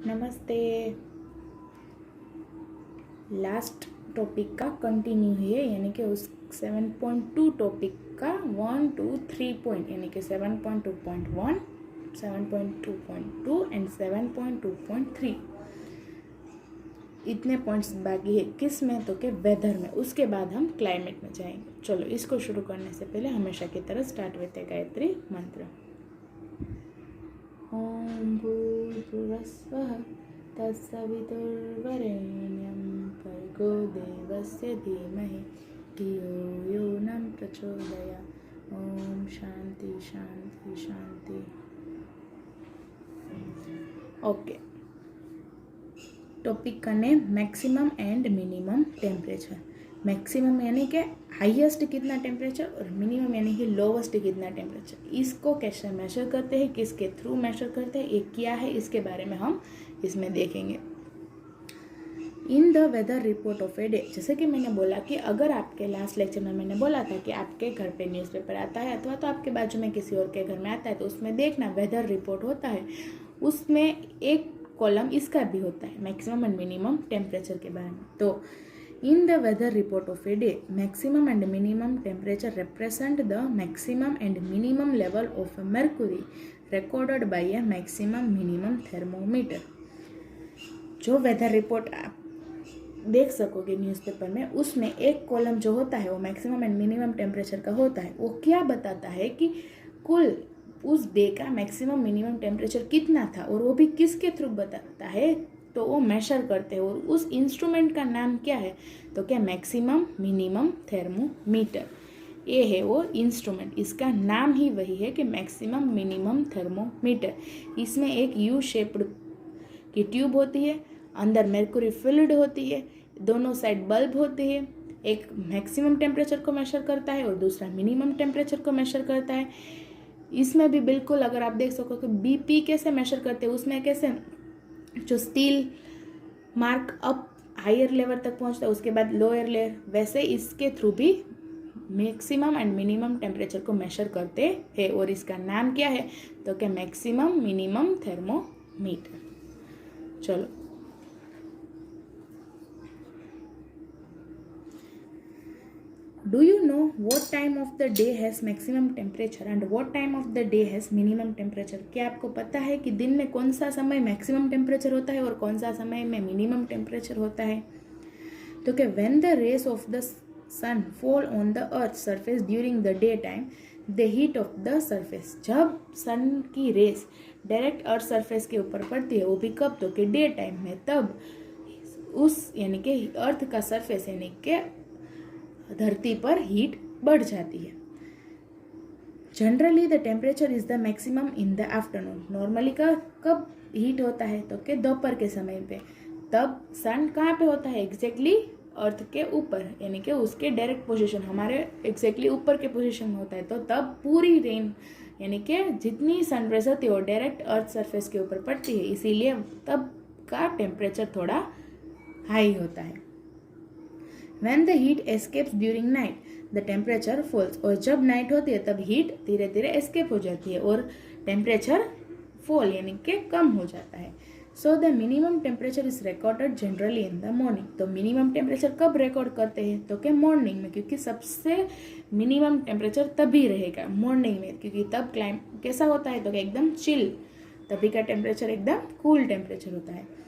नमस्ते। Last topic का continue है, यानी कि उस 7.2 टॉपिक का 1 2 3 पॉइंट, यानी कि 7.2.1, 7.2.2 एंड 7.2.3 इतने पॉइंट्स बाकी है। किस में? तो के वेदर में। उसके बाद हम क्लाइमेट में जाएंगे। चलो, इसको शुरू करने से पहले हमेशा की तरह स्टार्ट होते हैं गायत्री मंत्र। ओम भूर्भुवस्वः तत्सवितुर्वरेण्यं भर्गो देवस्य धीमहि धियो यो न प्रचोदयात्। ओम शांति शांति शांति। ओके, टॉपिक का name maximum and minimum temperature. Maximum यानी कि हाईएस्ट कितना टेम्परेचर और मिनिमम यानी कि लोवेस्ट कितना टेम्परेचर। इसको कैसे मेजर करते हैं, किसके थ्रू मेजर करते हैं, ये क्या है, इसके बारे में हम इसमें देखेंगे। In the weather report of a day, जैसे कि मैंने बोला कि अगर आपके लास्ट लेक्चर में मैंने बोला था कि आपके घर पे न्यूज़पेपर आता है अथवा तो आपके बाजू में किसी और के घर में आता है, तो उसमें देखना वेदर रिपोर्ट होता है, उसमें एक कॉलम इसका भी होता है मैक्सिमम एंड मिनिमम टेम्परेचर के बारे में। तो in the weather report of a day, maximum and minimum temperature represent the maximum and minimum level of mercury recorded by a maximum minimum thermometer। जो वेदर रिपोर्ट आप देख सकोगे न्यूज़पेपर में, उसमें एक कॉलम जो होता है वो मैक्सिमम एंड मिनिमम टेम्परेचर का होता है। वो क्या बताता है कि कुल उस डे का मैक्सिमम मिनिमम टेम्परेचर कितना था, और वो भी किसके थ्रू बताता है, तो वो मेजर करते हैं। और उस इंस्ट्रूमेंट का नाम क्या है, तो क्या मैक्सिमम मिनिमम थर्मोमीटर। ये है वो इंस्ट्रूमेंट, इसका नाम ही वही है कि मैक्सिमम मिनिमम थर्मोमीटर। इसमें एक यू शेप्ड की ट्यूब होती है, अंदर mercury फिल्ड होती है, दोनों साइड बल्ब होती है। एक मैक्सिमम टेम्परेचर को मेजर करता है और दूसरा मिनिमम टेम्परेचर को मेजर करता है। इसमें भी बिल्कुल अगर आप देख सको कि बीपी कैसे मेजर करते हैं, उसमें कैसे जो steel mark up higher level तक पहुंचता है, उसके बाद लोअर लेयर, वैसे इसके थ्रू भी मैक्सिमम एंड मिनिमम टेम्परेचर को मेजर करते हैं। और इसका नाम क्या है, तो क्या मैक्सिमम मिनिमम थर्मोमीटर। चलो, do you know what time of the day has maximum temperature and what time of the day has minimum temperature? क्या आपको पता है कि दिन में कौन सा समय मैक्सिमम टेम्परेचर होता है और कौन सा समय में मिनिमम टेम्परेचर होता है? तो क्या when the rays of the sun fall on the earth surface during the daytime, the heat of the surface, जब सन की रेस डायरेक्ट अर्थ सरफेस के ऊपर पड़ती है, वो भी कब, तो कि डे टाइम में, तब उस यानी कि अर्थ का सरफेस यानी कि धरती पर हीट बढ़ जाती है। Generally the temperature is the maximum in the afternoon. Normally का कब हीट होता है, तो कि दोपहर के समय पे। तब सन कहाँ पे होता है, एग्जैक्टली अर्थ के ऊपर, यानी कि उसके डायरेक्ट पोजीशन हमारे एग्जैक्टली ऊपर के पोजीशन में होता है। तो तब पूरी रेन यानी कि जितनी सनरेज होती है वो डायरेक्ट अर्थ सरफेस के ऊपर पड़ती है, इसीलिए तब का टेम्परेचर थोड़ा हाई होता है। When the heat escapes during night, the temperature falls। और जब नाइट होती है तब हीट धीरे धीरे एस्केप हो जाती है और टेम्परेचर फॉल यानी कि कम हो जाता है। So the minimum temperature is recorded generally in the morning. तो मिनिमम टेम्परेचर कब रिकॉर्ड करते हैं, तो कि मॉर्निंग में, क्योंकि सबसे मिनिमम टेम्परेचर तभी रहेगा मॉर्निंग में, क्योंकि तब क्लाइमेट कैसा होता है, तो कि एकदम चिल, तभी का टेम्परेचर एकदम कूल टेम्परेचर होता है।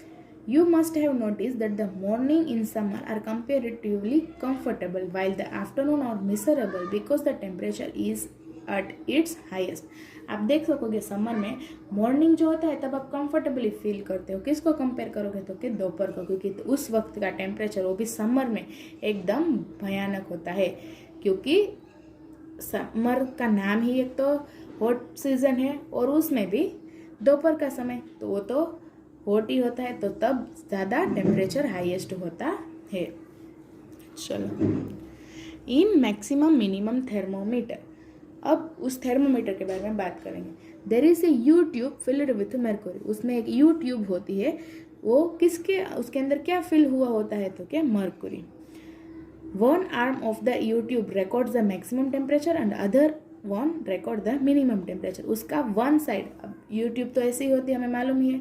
You must have noticed that the morning in summer are comparatively comfortable while the afternoon are miserable because the temperature is at its highest। आप देख सकोगे समर में मॉर्निंग जो होता है तब आप कंफर्टेबली फील करते हो। किसको कंपेयर करोगे, तो कि दोपहर को, क्योंकि उस वक्त का टेम्परेचर वो भी समर में एकदम भयानक होता है, क्योंकि समर का नाम ही एक तो हॉट सीजन है और उसमें भी दोपहर का समय, तो वो तो हॉट ही होता है, तो तब ज़्यादा टेम्परेचर हाईएस्ट होता है। चलो, इन मैक्सिमम मिनिमम थर्मोमीटर, अब उस थर्मोमीटर के बारे में बात करेंगे। There is a you tube filled with mercury। उसमें एक यू ट्यूब होती है, वो किसके, उसके अंदर क्या फिल हुआ होता है, तो क्या mercury। One arm of the you tube records the maximum temperature and other one record the minimum temperature. उसका वन साइड, अब यूट्यूब तो ऐसे ही होती है, हमें मालूम ही है,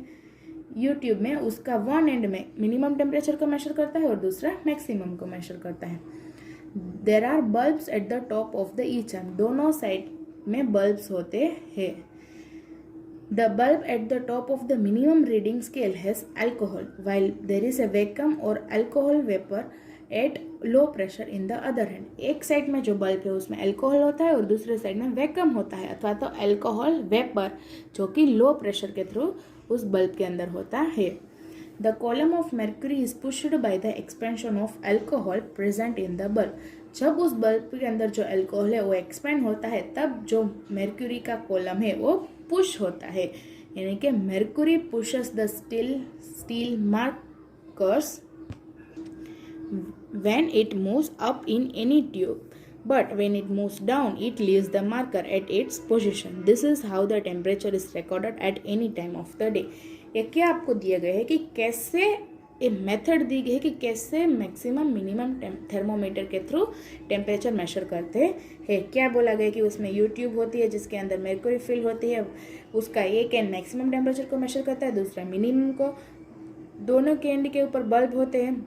यूट्यूब में उसका वन एंड में मिनिमम टेम्परेचर को मेजर करता है और दूसरा मैक्सिमम को मेजर करता है। There are bulbs at the top of the each arm, दोनों साइड में बल्ब्स होते हैं। The bulb at the top of the minimum reading scale has alcohol while there is a vacuum और alcohol vapour at low pressure in the other hand. एक side में जो bulb है उसमें अल्कोहल होता है और दूसरे साइड में वैक्यूम होता है अथवा तो अल्कोहल वेपर जो कि लो प्रेशर के थ्रू उस बल्ब के अंदर होता है। The column of mercury is pushed by the expansion of alcohol present in the bulb. जब उस बल्ब के अंदर जो अल्कोहल है वो एक्सपेंड होता है तब जो mercury का कॉलम है वो पुश होता है, यानी कि mercury pushes the steel markers when it moves up in any tube, but when it moves down it leaves the marker at its position. This is how the temperature is recorded at any time of the day. ये क्या आपको दिया गया है कि कैसे ये method दी गई है कि कैसे मैक्सिमम मिनिमम थर्मोमीटर के थ्रू टेम्परेचर मेजर करते हैं। क्या बोला गया कि उसमें यूट्यूब होती है जिसके अंदर mercury फिल होती है, उसका एक एंड मैक्सिमम टेम्परेचर को मेजर करता है, दूसरा मिनिमम को। दोनों के एंड के ऊपर बल्ब होते हैं,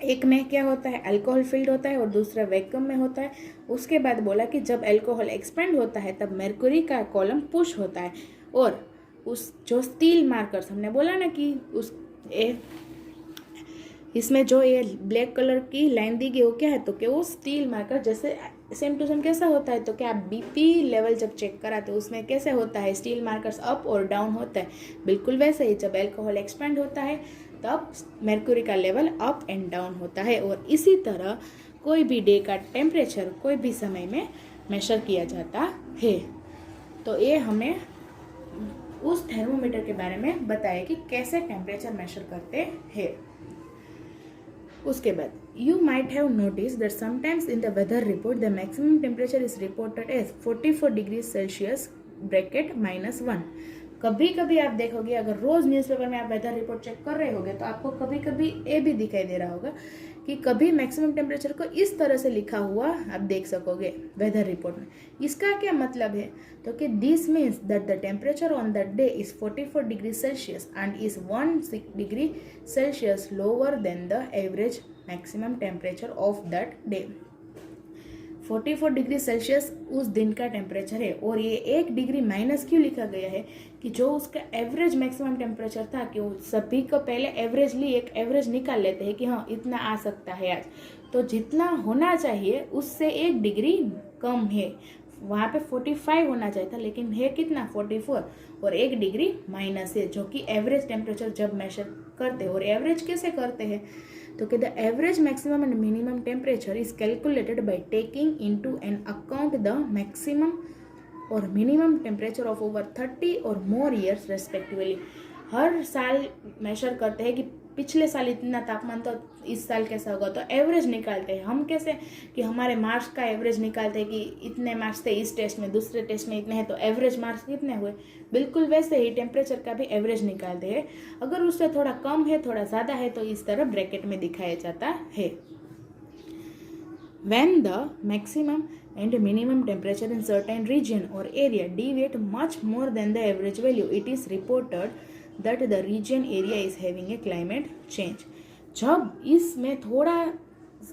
एक में क्या होता है अल्कोहल फिल्ड होता है और दूसरा वैक्यूम में होता है। उसके बाद बोला कि जब अल्कोहल एक्सपेंड होता है तब mercury का कॉलम पुश होता है और उस जो स्टील मार्कर्स हमने बोला ना कि उस इसमें जो ये ब्लैक कलर की लाइन दी गई वो क्या है, तो कि वो स्टील मार्कर जैसे सेम टू सेम कैसा होता है, तो क्या आप बीपी लेवल जब चेक कराते हो उसमें कैसे होता है स्टील मार्कर्स अप और डाउन होता है, बिल्कुल वैसे ही जब अल्कोहल एक्सपेंड होता है तब mercury का लेवल अप एंड डाउन होता है। और इसी तरह कोई भी डे का टेम्परेचर कोई भी समय में मेजर किया जाता है। तो ये हमें उस थर्मोमीटर के बारे में बताया कि कैसे टेम्परेचर मेजर करते हैं। उसके बाद you might have notice that sometimes in the weather report the maximum temperature is reported as 44 degree Celsius bracket -1। कभी कभी आप देखोगे, अगर रोज न्यूज़पेपर में आप वेदर रिपोर्ट चेक कर रहे होगे तो आपको कभी कभी ये भी दिखाई दे रहा होगा कि कभी मैक्सिमम टेम्परेचर को इस तरह से लिखा हुआ आप देख सकोगे वेदर रिपोर्ट में। इसका क्या मतलब है, तो कि this means that the temperature on the day is 44 degree Celsius and is 1 degree Celsius lower than the average maximum temperature of that day. 44 degree Celsius उस दिन का टेम्परेचर है और ये 1 डिग्री माइनस क्यों लिखा गया है कि जो उसका एवरेज मैक्सिमम टेम्परेचर था कि वो सभी को पहले एवरेजली एक एवरेज निकाल लेते हैं कि हाँ इतना आ सकता है आज, तो जितना होना चाहिए उससे 1 डिग्री कम है। वहाँ पे 45 होना चाहिए था लेकिन है कितना 44 और 1 डिग्री माइनस है, जो कि एवरेज टेम्परेचर जब मेजर करते हैं। और एवरेज कैसे करते हैं, तो कि the average maximum and minimum temperature is calculated by taking into an account the maximum और मिनिमम टेम्परेचर ऑफ ओवर 30 और मोर ईयर्स रेस्पेक्टिवली। हर साल मेजर करते हैं कि पिछले साल इतना तापमान तो इस साल कैसा होगा, तो एवरेज निकालते हैं हम। कैसे कि हमारे मार्क्स का एवरेज निकालते हैं कि इतने मार्क्स थे इस टेस्ट में, दूसरे टेस्ट में इतने हैं तो एवरेज मार्क्स कितने हुए, बिल्कुल वैसे ही टेम्परेचर का भी एवरेज निकालते हैं। अगर उससे थोड़ा कम है थोड़ा ज़्यादा है तो इस तरह ब्रैकेट में दिखाया जाता है। When the maximum and minimum temperature in certain region or area deviate much more than the average value, it is reported that the region area is having a climate change. जब इसमें थोड़ा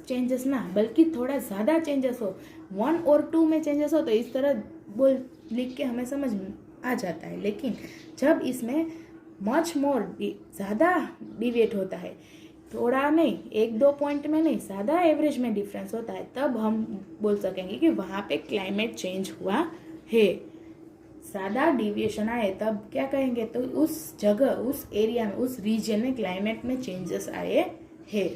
changes ना बल्कि थोड़ा ज़्यादा changes हो, 1 और 2 में चेंजेस हो तो इस तरह बोल लिख के हमें समझ आ जाता है। लेकिन जब इसमें मच मोर ज़्यादा डिविएट होता है, थोड़ा नहीं 1-2 पॉइंट में नहीं ज़्यादा एवरेज में डिफरेंस होता है, तब हम बोल सकेंगे कि वहाँ पे क्लाइमेट चेंज हुआ है। ज़्यादा डिविएशन आए तब क्या कहेंगे, तो उस जगह उस एरिया में उस रीजन में क्लाइमेट में चेंजेस आए हैं।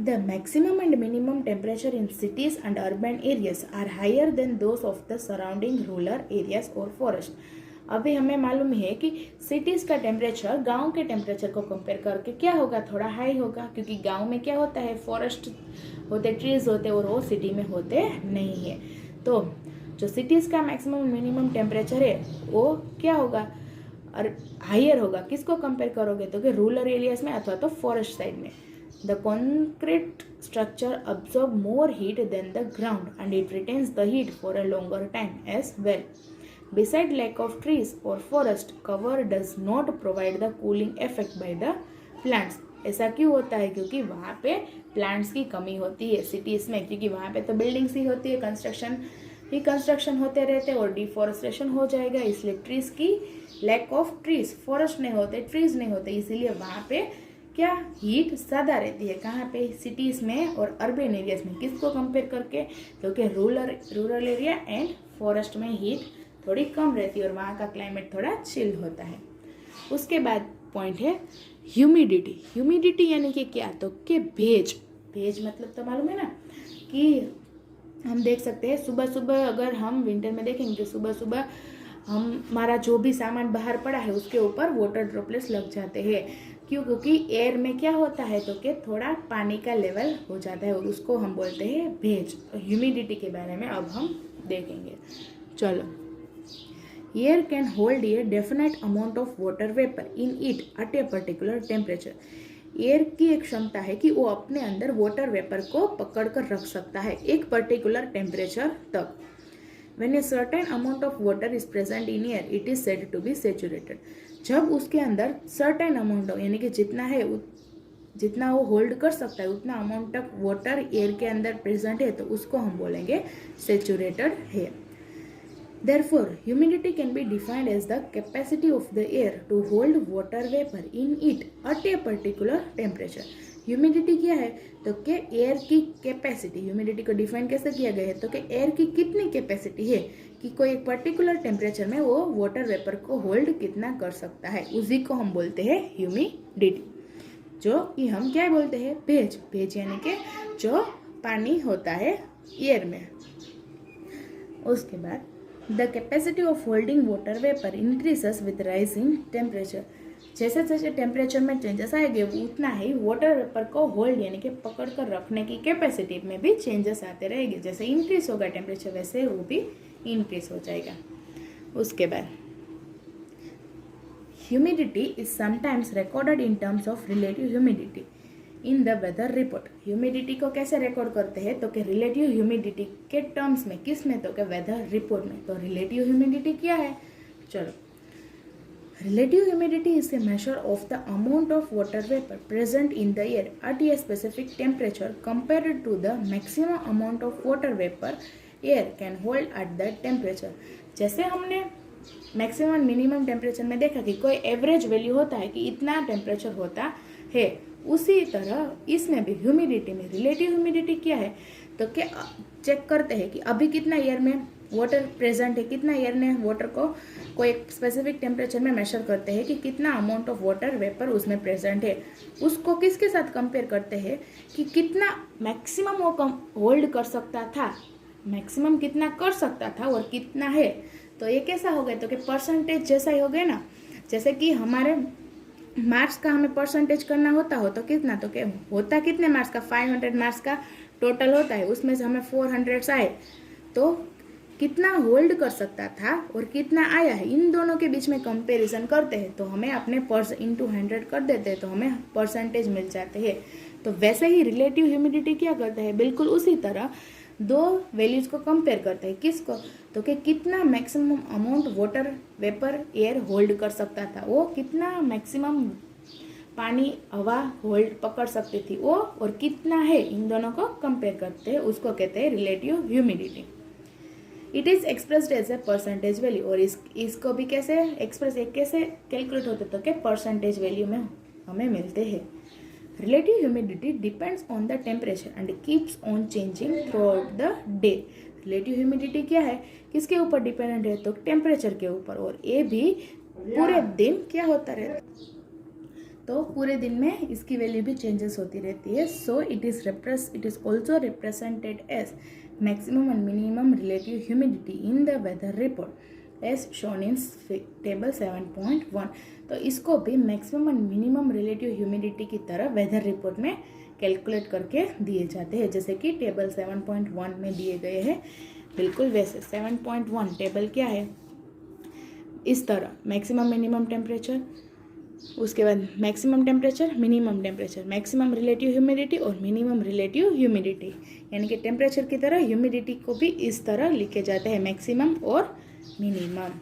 The maximum and minimum temperature in cities and urban areas are higher than those of the surrounding rural areas or forest. अभी हमें मालूम है कि सिटीज़ का टेम्परेचर गांव के टेम्परेचर को कंपेयर करके क्या होगा, थोड़ा हाई होगा, क्योंकि गांव में क्या होता है फॉरेस्ट होते, ट्रीज होते और वो सिटी में होते नहीं है। तो जो सिटीज़ का मैक्सिमम मिनिमम टेम्परेचर है वो क्या होगा और हाइयर होगा, किसको कंपेयर करोगे, तो कि रूरल एरियाज में अथवा तो फॉरेस्ट साइड में। The concrete structure absorbs more heat than the ground and it retains the heat for a longer time as well. Beside lack of trees or forest, cover does not provide the cooling effect by the plants. ऐसा क्यों होता है? क्योंकि वहाँ पे plants की कमी होती है सिटीज़ में, क्योंकि वहाँ पे तो बिल्डिंग्स ही होती है, कंस्ट्रक्शन होते रहते हैं और डिफॉरेस्टेशन हो जाएगा, इसलिए ट्रीज की लैक ऑफ ट्रीज, फॉरेस्ट नहीं होते, ट्रीज नहीं होते, इसीलिए वहाँ पे क्या हीट ज़्यादा रहती है। कहाँ पे? सिटीज़ में और अर्बन एरियाज में। किसको कंपेयर करके? क्योंकि रूरल एरिया एंड फॉरेस्ट में हीट थोड़ी कम रहती है और वहाँ का क्लाइमेट थोड़ा चिल होता है। उसके बाद पॉइंट है ह्यूमिडिटी। ह्यूमिडिटी यानी कि क्या? तो कि भेज मतलब तो मालूम है ना कि हम देख सकते हैं सुबह सुबह, अगर हम विंटर में देखेंगे सुबह सुबह हमारा जो भी सामान बाहर पड़ा है उसके ऊपर वाटर ड्रॉपलेट्स लग जाते हैं। क्यों? क्योंकि एयर में क्या होता है तो कि थोड़ा पानी का लेवल हो जाता है और उसको हम बोलते हैं भेज। ह्यूमिडिटी के बारे में अब हम देखेंगे। चलो, air can hold a definite amount of water vapour in it at a particular temperature. Air की एक क्षमता है कि वो अपने अंदर वाटर वेपर को पकड़ कर रख सकता है एक पर्टिकुलर टेम्परेचर तक। When a certain amount of water is present in air, it is said to be saturated. जब उसके अंदर certain amount यानी कि जितना वो होल्ड कर सकता है उतना अमाउंट ऑफ वाटर एयर के अंदर प्रेजेंट है तो उसको हम बोलेंगे सेचुरेटेड है। Therefore, humidity can be defined as the capacity of the air to hold water vapor in it at a particular temperature. Humidity क्या है? तो कि एयर की कैपेसिटी। ह्यूमिडिटी को डिफाइन कैसे किया गया है? तो कि एयर की कितनी कैपेसिटी है कि कोई एक पर्टिकुलर टेम्परेचर में वो वाटर वेपर को होल्ड कितना कर सकता है, उसी को हम बोलते हैं ह्यूमिडिटी, जो कि हम क्या बोलते हैं? भेज यानी कि जो पानी होता है एयर में। उसके बाद the capacity of holding water vapour increases with rising temperature. जैसे जैसे टेम्परेचर में चेंजेस आएंगे उतना ही वाटर वेपर को होल्ड यानी कि पकड़ कर रखने की कैपेसिटी में भी चेंजेस आते रहेंगे। जैसे इंक्रीज होगा टेम्परेचर वैसे वो भी इंक्रीज हो जाएगा। उसके बाद humidity is sometimes recorded in terms of relative humidity in the weather report. Humidity को कैसे रिकॉर्ड करते हैं? तो कि रिलेटिव ह्यूमिडिटी के टर्म्स में। किस में? तो कि वेदर रिपोर्ट में। तो रिलेटिव ह्यूमिडिटी क्या है? चलो, relative humidity is a measure of the amount of water vapor present in the air at a specific temperature compared to the maximum amount of water vapor air can hold at that temperature। जैसे हमने maximum minimum temperature में देखा कि कोई average value होता है कि इतना टेम्परेचर होता है, उसी तरह इसमें भी ह्यूमिडिटी में रिलेटिव ह्यूमिडिटी क्या है? तो क्या चेक करते हैं कि अभी कितना एयर में वाटर प्रेजेंट है, कितना एयर ने वाटर को कोई एक टेम्परेचर में मेजर करते हैं कि कितना अमाउंट ऑफ वाटर वेपर उसमें प्रेजेंट है। उसको किसके साथ कंपेयर करते हैं कि कितना मैक्सिमम वो होल्ड कर सकता था, मैक्सिमम कितना कर सकता था और कितना है। तो ये कैसा हो गया? तो कि परसेंटेज जैसा ही हो गया ना। जैसे कि हमारे मार्क्स का हमें परसेंटेज करना होता हो तो कितना, तो क्या होता कितने मार्क्स का? 500 मार्क्स का टोटल होता है, उसमें से हमें 400 आए तो कितना होल्ड कर सकता था और कितना आया है, इन दोनों के बीच में कंपैरिजन करते हैं तो हमें अपने इंटू 100 कर देते हैं तो हमें परसेंटेज मिल जाते हैं। तो वैसे ही रिलेटिव ह्यूमिडिटी क्या करता है? बिल्कुल उसी तरह दो वैल्यूज को कंपेयर करते हैं। किसको? तो कि कितना maximum amount water vapour air hold कर सकता था, वो कितना मैक्सिमम पानी हवा होल्ड पकड़ सकती थी वो, और कितना है, इन दोनों को कंपेयर करते हैं, उसको कहते हैं relative humidity. It is expressed as a percentage value. और इसको भी कैसे एक्सप्रेस, कैसे कैलकुलेट होते तो कि परसेंटेज वैल्यू में हमें मिलते हैं। Relative humidity depends on the temperature and keeps on changing through out the day. Relative humidity क्या है? किसके ऊपर डिपेंडेंट है? तो टेम्परेचर के ऊपर, और ये भी पूरे दिन क्या होता रहता, तो पूरे दिन में इसकी वैल्यू भी चेंजेस होती रहती है। So it is also represented as maximum and minimum relative humidity in the weather report as shown in table 7.1। तो इसको भी maximum and minimum relative humidity की तरह वेदर रिपोर्ट में कैलकुलेट करके दिए जाते हैं, जैसे कि टेबल 7.1 में दिए गए हैं। बिल्कुल वैसे 7.1 टेबल क्या है? इस तरह मैक्सिमम मिनिमम टेम्परेचर, उसके बाद maximum temperature, minimum temperature, maximum relative humidity और मिनिमम रिलेटिव ह्यूमिडिटी। यानी कि टेम्परेचर की तरह ह्यूमिडिटी को भी इस तरह लिखे जाते हैं, मैक्सिमम और minimum.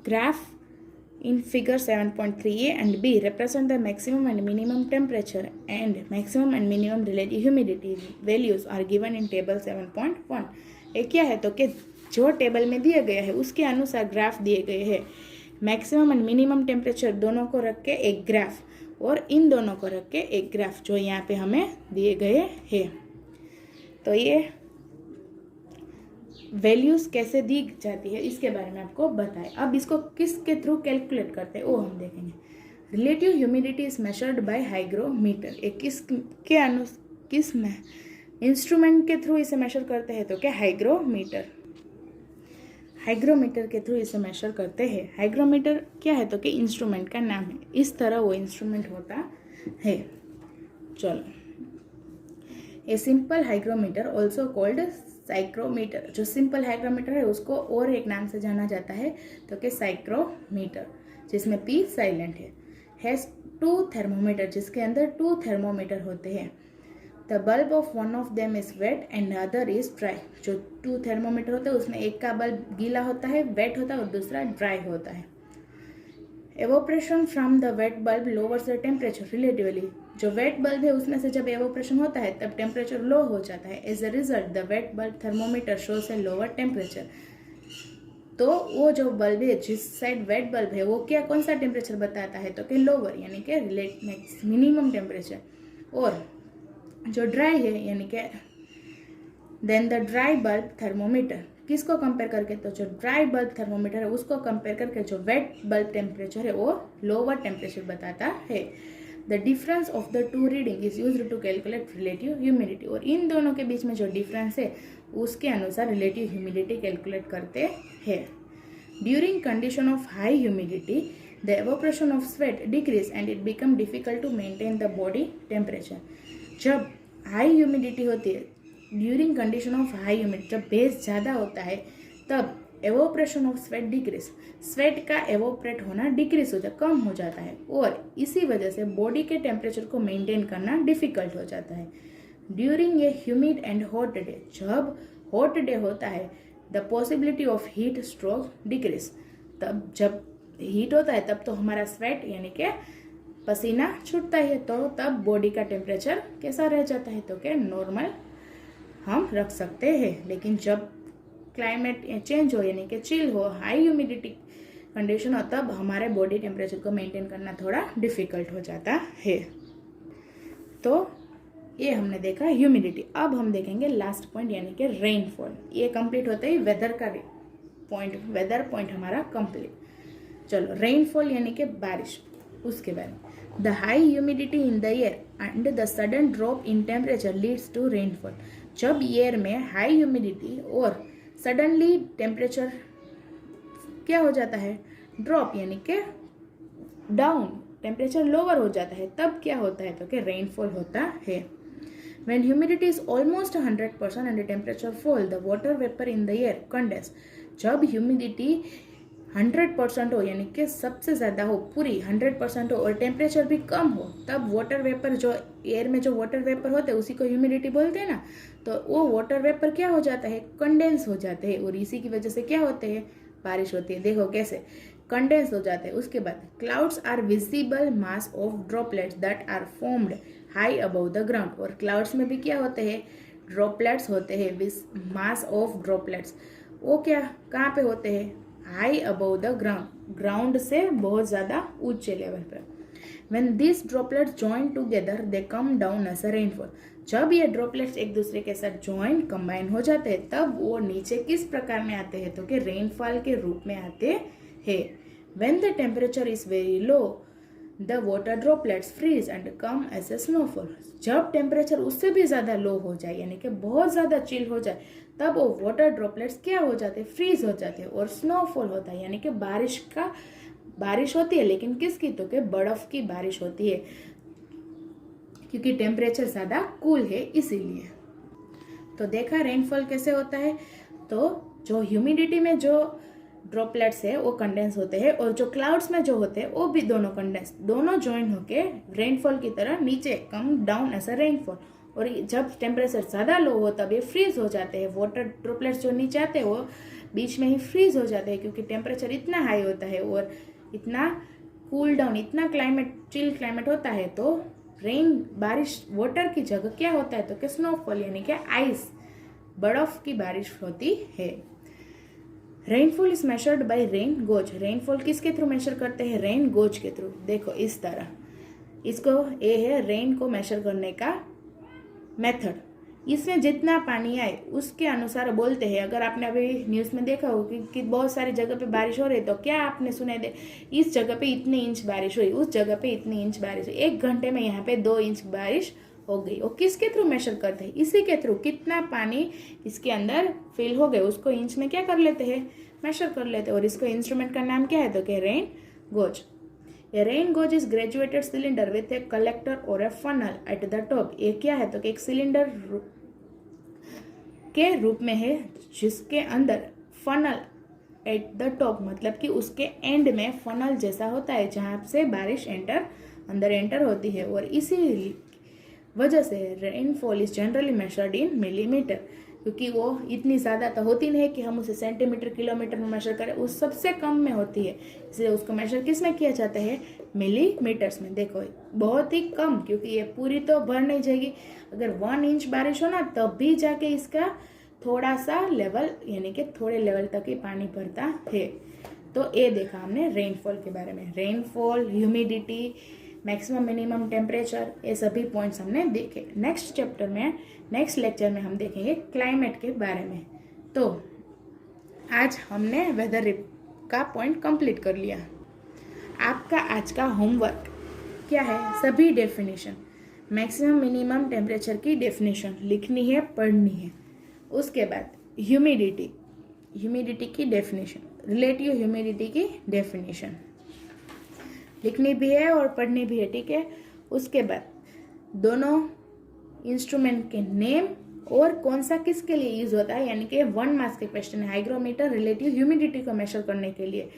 Graph in figure 7.3a and b represent the maximum and minimum temperature and maximum and minimum relative humidity values are given in table 7.1. ये क्या है तो कि जो टेबल में दिया गया है उसके अनुसार ग्राफ दिए गए हैं। मैक्सिमम एंड मिनिमम टेम्परेचर दोनों को रख के एक ग्राफ और इन दोनों को रख के एक ग्राफ जो यहाँ पे हमें दिए गए हैं। तो ये वैल्यूज़ कैसे दी जाती है इसके बारे में आपको बताएं। अब इसको किसके थ्रू कैलकुलेट करते हैं वो हम देखेंगे। Relative humidity is measured by hygrometer. एक किस में इंस्ट्रूमेंट के थ्रू इसे मेजर करते हैं तो क्या हाइग्रोमीटर के थ्रू इसे मेजर करते हैं। हाइग्रोमीटर क्या है तो कि इंस्ट्रूमेंट का नाम है, इस तरह वो इंस्ट्रूमेंट होता है। चलो, a simple hygrometer also called psychrometer. जो सिंपल हाइग्रोमीटर है उसको और एक नाम से जाना जाता है तो कि साइक्रोमीटर, जिसमें पी साइलेंट है। हैज़ 2 थर्मोमीटर, जिसके अंदर 2 थर्मोमीटर होते हैं। The bulb of one of them is wet and other is dry. जो 2 थर्मोमीटर होते हैं उसमें एक का बल्ब गीला होता है, वेट होता है, और दूसरा ड्राई होता है। Evaporation from the wet bulb lowers the temperature relatively. जो वेट बल्ब है उसमें से जब एवोपरेशन होता है तब टेम्परेचर लो हो जाता है। As a result the wet bulb thermometer shows a lower temperature. तो वो जो बल्ब है, जिस साइड वेट बल्ब है, वो क्या कौन सा टेम्परेचर बताता है तो कि लोअर, यानी कि मिनिमम टेम्परेचर। और जो ड्राई है यानी कि then the dry bulb thermometer, किसको कंपेयर करके तो जो ड्राई बल्ब थर्मोमीटर है उसको कंपेयर करके जो वेट बल्ब टेम्परेचर है वो लोअर टेम्परेचर बताता है। The difference of the 2 reading is used to calculate relative humidity. और इन दोनों के बीच में जो डिफरेंस है उसके अनुसार रिलेटिव ह्यूमिडिटी कैलकुलेट करते हैं। During condition of high humidity the evaporation of sweat decrease and it become difficult to maintain the body temperature. जब हाई ह्यूमिडिटी होती है, during condition of high humidity, जब बेस ज़्यादा होता है तब evaporation of sweat decrease, sweat का एवोपरेट होना डिक्रीज हो जाता, कम हो जाता है, और इसी वजह से बॉडी के टेम्परेचर को मेंटेन करना डिफिकल्ट हो जाता है। During a humid and hot day, जब हॉट डे होता है the possibility of heat stroke decrease. तब जब हीट होता है तब तो हमारा स्वेट यानी कि पसीना छूटता है, तो तब बॉडी का टेम्परेचर कैसा रह जाता है तो क्या नॉर्मल हम रख सकते हैं। लेकिन जब क्लाइमेट चेंज हो यानी कि चिल हो, हाई ह्यूमिडिटी कंडीशन हो, तब हमारे बॉडी टेम्परेचर को मेंटेन करना थोड़ा डिफिकल्ट हो जाता है। तो ये हमने देखा ह्यूमिडिटी। अब हम देखेंगे लास्ट पॉइंट यानी कि रेनफॉल। ये कंप्लीट होते ही वेदर पॉइंट हमारा कंप्लीट। चलो, रेनफॉल यानी कि बारिश, उसके बारे में। The high humidity in the air and the sudden drop in temperature leads to rainfall. जब एयर में हाई ह्यूमिडिटी और सडनली टेम्परेचर क्या हो जाता है, ड्रॉप यानी कि डाउन, टेम्परेचर लोअर हो जाता है, तब क्या होता है तो कि रेनफॉल होता है। When humidity is almost 100% and the temperature fall, the water vapor in the air condense। जब ह्यूमिडिटी 100% हो यानी कि सबसे ज़्यादा हो, पूरी 100% हो, और टेम्परेचर भी कम हो, तब वाटर वेपर, जो एयर में जो वाटर वेपर होते हैं उसी को ह्यूमिडिटी बोलते हैं ना, तो वो वाटर वेपर क्या हो जाता है, कंडेंस हो जाते हैं, और इसी की वजह से क्या होते हैं, बारिश होती है। देखो कैसे कंडेंस हो जाते हैं। उसके बाद clouds are visible mass of droplets that are formed high above the ground. और क्लाउड्स में भी क्या होते हैं, ड्रॉपलेट्स होते हैं, मास ऑफ ड्रॉपलेट्स। वो क्या कहाँ पे होते हैं, high above the ground, ground से बहुत ज़्यादा ऊंचे लेवल पर। When these droplets join together, they come down as a rainfall। जब ये ड्रॉपलेट्स एक दूसरे के साथ ज्वाइन कंबाइन हो जाते हैं तब वो नीचे किस प्रकार में आते हैं तो कि रेनफॉल के रूप में आते हैं। When the temperature is very low, the water droplets freeze and come as a snowfall। जब टेम्परेचर उससे भी ज़्यादा लो हो जाए यानी कि बहुत ज़्यादा चिल हो जाए, तब वो वाटर ड्रॉपलेट्स क्या हो जाते हैं, फ्रीज हो जाते हैं, और स्नोफॉल होता है यानी कि बारिश होती है, लेकिन किसकी तो कि बर्फ की बारिश होती है, क्योंकि टेम्परेचर ज़्यादा कूल है इसीलिए। तो देखा रेनफॉल कैसे होता है। तो जो ह्यूमिडिटी में जो ड्रॉपलेट्स है वो कंडेंस होते हैं, और जो क्लाउड्स में जो होते हैं वो भी दोनों कंडेंस, दोनों ज्वाइन होके रेनफॉल की तरह नीचे come down as a rainfall. और जब टेम्परेचर ज़्यादा लो हो तब ये फ्रीज हो जाते हैं। वाटर ड्रॉपलेट्स जो नीचे आते हैं वो बीच में ही फ्रीज हो जाते हैं, क्योंकि टेम्परेचर इतना हाई होता है और इतना कूल डाउन, इतना क्लाइमेट चिल क्लाइमेट होता है। तो रेन, बारिश, वाटर की जगह क्या होता है तो कि स्नोफॉल यानी कि आइस, बर्फ की बारिश होती है। Rainfall is measured by rain goes. Rainfall किसके थ्रू मेजर करते हैं? रेन गोज के थ्रू। देखो इस तरह, इसको ये है रेन को मेजर करने का मेथड। इसमें जितना पानी आए उसके अनुसार बोलते हैं। अगर आपने अभी न्यूज़ में देखा हो कि बहुत सारी जगह पे बारिश हो रही है, तो क्या आपने सुने दे इस जगह पे इतनी इंच बारिश हुई, उस जगह पे इतनी इंच बारिश हुई, 1 घंटे में यहाँ पे 2 इंच बारिश हो गई। और किसके थ्रू मेजर करते हैं? इसी के थ्रू। कितना पानी इसके अंदर फिल हो गए उसको इंच में क्या कर लेते हैं? मेजर कर लेते हैं। और इसको इंस्ट्रूमेंट का नाम क्या है तो कि rain goes. A rain gauge is graduated cylinder with a collector or a funnel at the top। ये क्या है तो कि एक सिलेंडर के रूप में है जिसके अंदर फनल एट द टॉप, मतलब कि उसके एंड में फनल जैसा होता है जहाँ से बारिश अंदर एंटर होती है। और इसी वजह से rainfall is generally measured in millimetre, क्योंकि वो इतनी ज़्यादा तो होती नहीं कि हम उसे सेंटीमीटर किलोमीटर में मेजर करें, उस सबसे कम में होती है, इसलिए उसको मेजर किस में किया जाता है? मिलीमीटर्स में। देखो बहुत ही कम, क्योंकि ये पूरी तो भर नहीं जाएगी। अगर 1 इंच बारिश हो ना तब भी जाके इसका थोड़ा सा लेवल यानी कि थोड़े लेवल तक ही पानी भरता है। तो ये देखा हमने रेनफॉल के बारे में। Rainfall, humidity, maximum minimum temperature, ये सभी पॉइंट्स हमने देखे। नेक्स्ट लेक्चर में हम देखेंगे क्लाइमेट के बारे में। तो आज हमने वेदर का पॉइंट कंप्लीट कर लिया। आपका आज का होमवर्क क्या है? सभी डेफिनेशन, मैक्सिमम मिनिमम टेम्परेचर की डेफिनेशन लिखनी है, पढ़नी है। उसके बाद ह्यूमिडिटी की डेफिनेशन, रिलेटिव ह्यूमिडिटी की डेफिनेशन लिखनी भी है और पढ़नी भी है, ठीक है। उसके बाद दोनों इंस्ट्रूमेंट के नेम और कौन सा किसके लिए यूज होता है, यानी कि 1 मार्क्स के क्वेश्चन है। हाइग्रोमीटर रिलेटिव ह्यूमिडिटी को मेजर करने के लिए,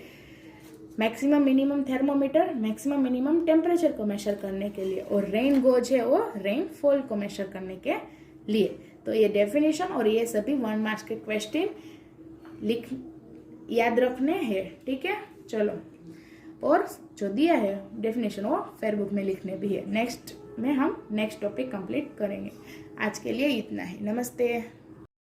maximum minimum thermometer maximum minimum temperature को मेजर करने के लिए, और रेन गोज है वो रेनफॉल को मेजर करने के लिए। तो ये डेफिनेशन और ये सभी 1 मार्क्स के क्वेश्चन याद रखने हैं, ठीक है। चलो, और जो दिया है डेफिनेशन वो फेयरबुक में लिखने भी है। नेक्स्ट में हम नेक्स्ट टॉपिक कंप्लीट करेंगे। आज के लिए इतना ही। नमस्ते।